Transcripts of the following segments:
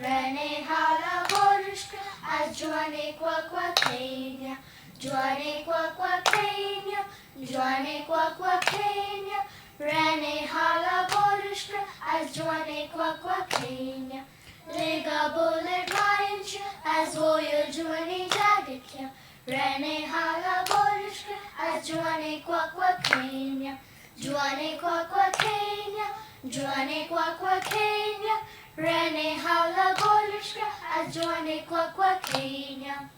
Rene hala borushka, as Joane Quaquacania, Joane Quaquacania, Joane Quaquacania, Rene hala borushka, as Joane Quaquacania, Lega bullet lionsha, as Voyal Joane Jagatya, Rene hala borushka, as Joane Quaquacania, Joane Quaquacania, Joane Quaquacania, Rene hala borushka, as Joane Quaquacania.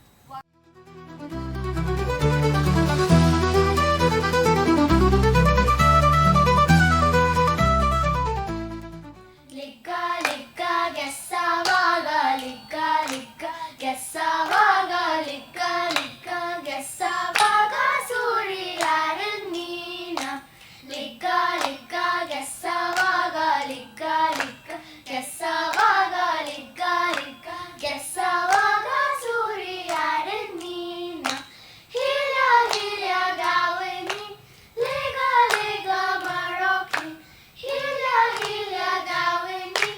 Ligga, ligga, gessa vaga, ligga, ligga, gessa vaga, ligga, ligga, gessa vaga, suri laranina. Ligga, ligga, gessa vaga, ligga, ligga, gessa vaga, ligga, ligga, gessa vaga, suri laranina. Hilya, hilya, gawini, liga, liga, marokki. Hilya, hilya, gawini,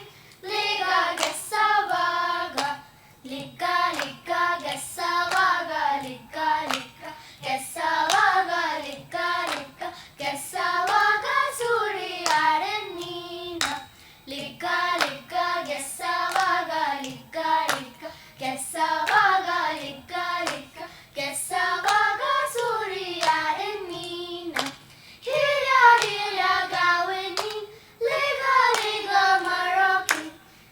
liga, gessa vaga. Liga, liga, gessa vaga, liga, liga, gessa vaga, liga, liga, gessa vaga, suri laranina. Liga, liga, gessa vaga, liga, liga, gessa vaga, liga, liga, gessa vaga, suri laranina. Hilya, hilya, gawini, liga, liga, marokki.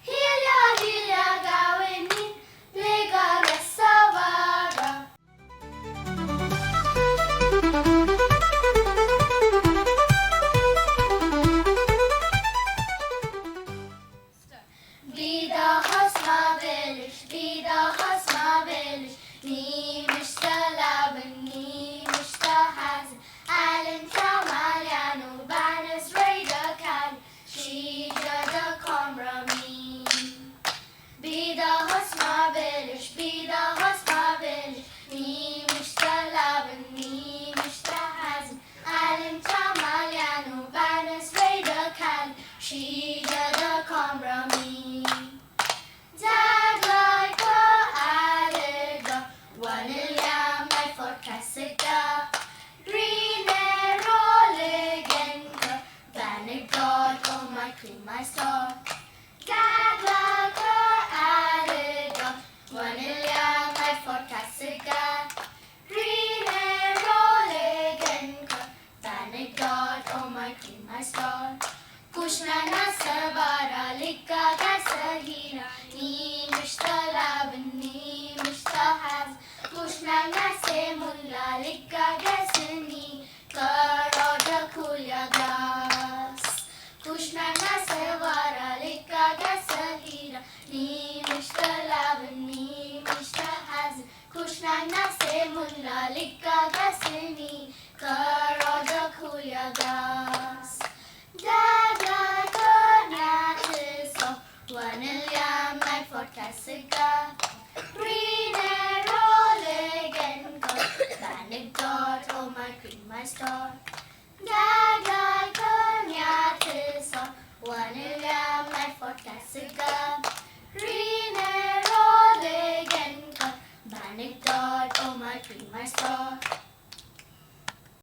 Hilya, hilya, gawini, liga, gessa vaga. Vida hasma velish, vida hasma velish. Ni mishta laban, ni mishta hazin. Alan Kamaliano, Banas Raider Kali. She jada kamra me. Vida hasma velish, vida hasma velish. Ni mishta laban, ni mishta hazin. Alan Kamaliano, Banas Raider Kali. She jada kamra me. Dad like a aliga, one yam my for Cassica. Green arrow legenka, vaniguard, oh my queen, my star. Dad like a aliga, one yam my for Cassica. Green arrow legenka, vaniguard, oh my queen, my star. Kushna nasavara lika gasahira, ni mishta laban, ni mishta haz. Kushna nase mulla lika gasani, karoda kulya gas. Kushna nasavara lika gasahira, ni mishta laban, ni mishta haz. Kushna nase mulla lika gasani, karoda kulya gas. Dad like a natis, one yam my for Cassica. Green arrow again, panic dot, oh my queen, my star. Dad like a natis, one yam my for Cassica. Green arrow again, panic dot, oh my queen, my star.